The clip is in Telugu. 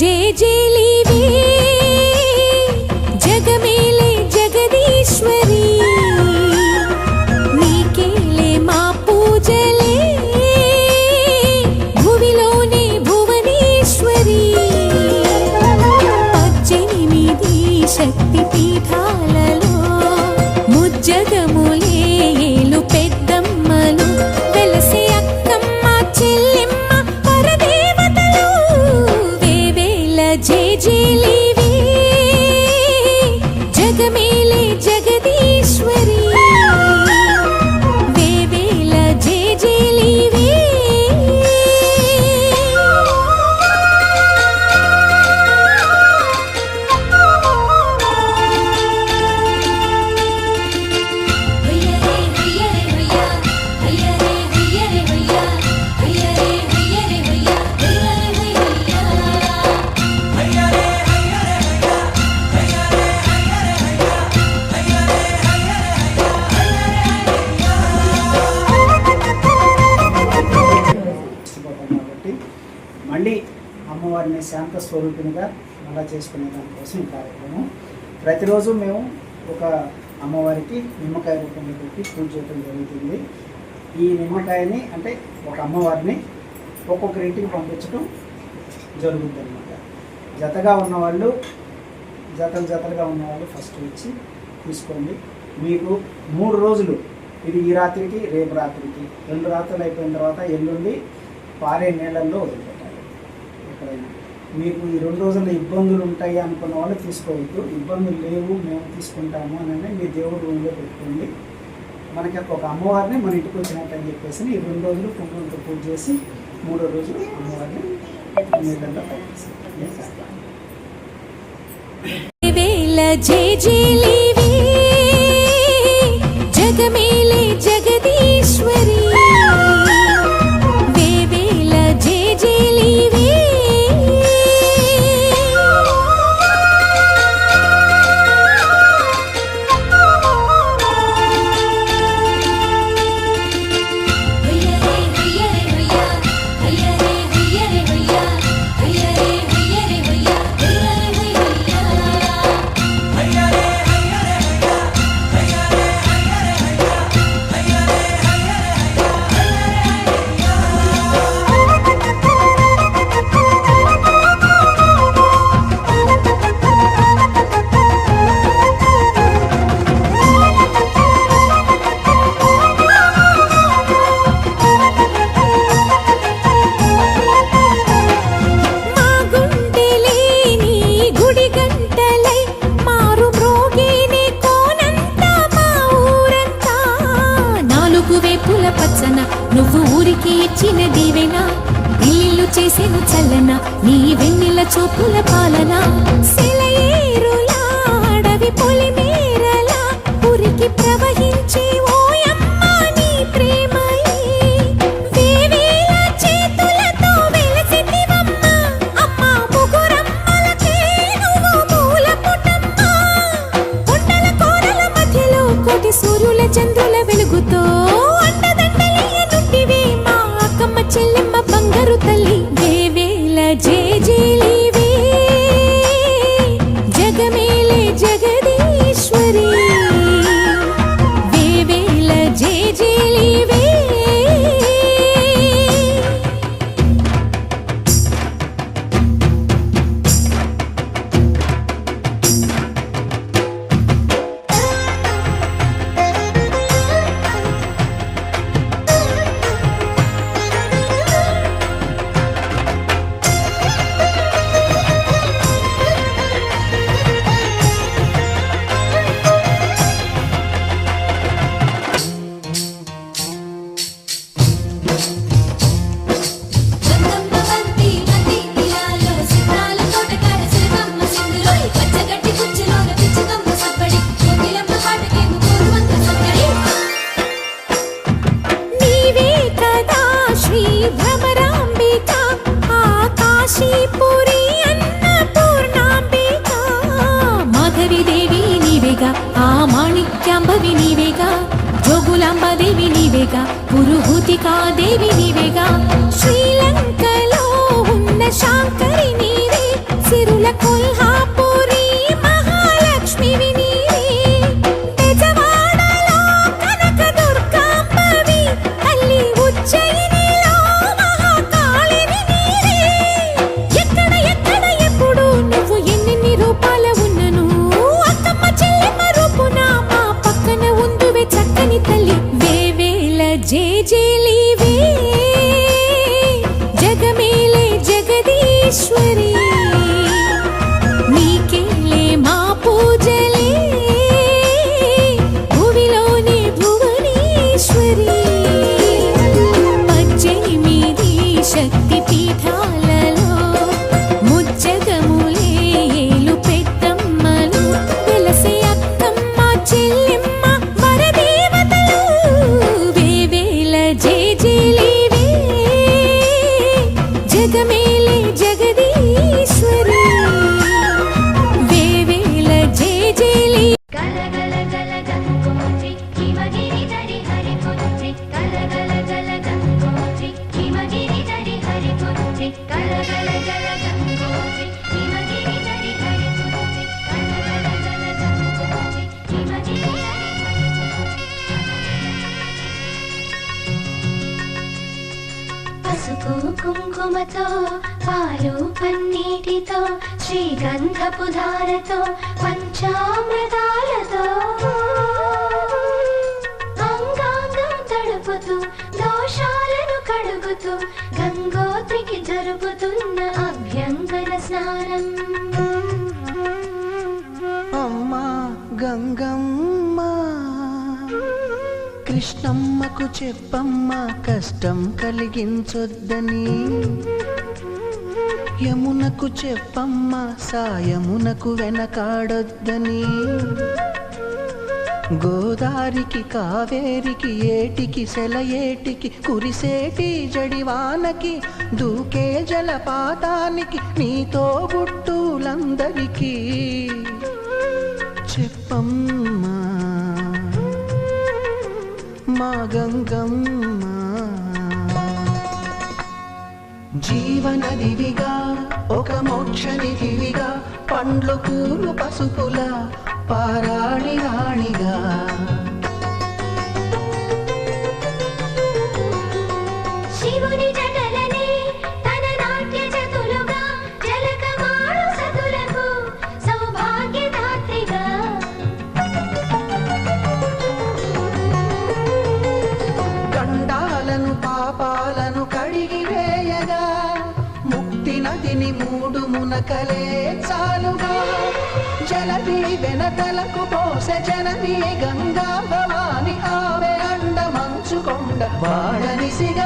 జేజేలివే జగమేలే జగదీశ్వరి నీకేలే మా పూజలే భువిలోనే భువనేశ్వరి 18 శక్తి పీఠాలలో ముజ్జగములే ఏలు పెద్దమ్మలు వెలసే అక్కమ్మ చెల్లెమ్మ పరదేవతలు వేవేల జేజేలివే జగమేలే జగదీశ్వరి వేవేల జేజేలివే మళ్ళీ అమ్మవారిని శాంత స్వరూపిణిగా మళ్ళా చేసుకునే దానికోసం ఈ కార్యక్రమం. ప్రతిరోజు మేము ఒక అమ్మవారికి నిమ్మకాయ రూపంలో పెట్టి పూజ చేయడం జరుగుతుంది. ఈ నిమ్మకాయని అంటే ఒక అమ్మవారిని ఒక్కొక్కరింటికి పంపించడం జరుగుతుంది అన్నమాట. జతలుగా ఉన్నవాళ్ళు ఫస్ట్ వచ్చి తీసుకోండి. మీకు 3 రోజులు, ఇది ఈ రాత్రికి రేపు రాత్రికి, 2 రాత్రులు అయిపోయిన తర్వాత ఎల్లుండి పారే నీళ్ళల్లో వదిలిపెట్టాలి. ఎక్కడైనా మీకు ఈ 2 రోజుల్లో ఇబ్బందులు ఉంటాయి అనుకున్న వాళ్ళు తీసుకోవద్దు. ఇబ్బందులు లేవు, మేము తీసుకుంటాము అని మీ దేవుడు రూమ్లో పెట్టుకోండి. మనకి ఒక అమ్మవారిని మన ఇంటికి వచ్చినట్టు అని చెప్పేసి ఈ 2 రోజులు పువ్వులతో పూజ చేసి 3వ రోజు అమ్మవారిని నీళ్ళల్లో పంపిస్తాం. జేజేలివే జగమేలే జగదీశ్వరి వేవేల జేజేలివే నువ్వు ఊరికి ఇచ్చిన దీవెన ఇల్లు చేసేను చల్లన నీ వెన్నెల చూపుల పాలన సెలయేరులా అడవి పొలిమేరలా ఊరికి ప్రవహించే ఓయమ్మ నీ ప్రేమయే వేవేల చేతులతో వెలసితివమ్మ అమ్మ ముగురమ్మలకే నువ్వు మూల పుటమ్మ కొండల కోరల మధ్యలో కోటి సూర్యుల చంద్రుల వెలుగుతో చెల్లెమ్మ బంగారు తల్లి వేవేల జేజేలివే జగమేలే జగదీశ్వరి వేవేల జేజేలివే ఆ మాణిక్యాంబవి నీవేగా జోగులాంబాదేవి నీవేగా పురుహూతికా దేవి నీవేగా శ్రీలంకలో ఉన్న శాంకరి నీవే గంగోత్రి కలకల జల గంగోత్రి హిమగిరి జరి హరి తులసి కలకల జల గంగోత్రి హిమగిరి జరి పసుపు కుంకుమతో పాలు పన్నీటితో శ్రీగంధపు ధారతో పంచామృతాలతో అంగాంగం తడుపుతూ దోషాలను కడుగుతూ గంగోత్రికి జరుపుతున్న అభ్యంగన స్నానం. అమ్మా గంగమ్మ కృష్ణమ్మకు చెప్పమ్మా కష్టం కలిగించొద్దని, యమునకు చెప్పమ్మా సాయమునకు వెనకాడొద్దని, గోదారికి కావేరికి ఏటికి సెలయేటికి కురిసేటి జడివానకి దూకే జలపాతానికి నీతో బుట్టులందరికీ చెప్పమ్మా మా గంగమ్మ. జీవనదివిగా ఒక మోక్షనిధివిగా పండ్లు పూలు పసుపుల పారాణి రాణిగా శివుని జటలనే తన నాట్య జతులుగా జలకమాడు సతులకు సౌభాగ్యదాత్రిగా గండాలను పాపాలను కడిగివేయగా ముక్తి నదిని మూడు మునకలే చాలుగా జలది వెనకలకు పోసె జనని గంగా భవాని ఆమె అండ మంచుకొండ వాడని సిగ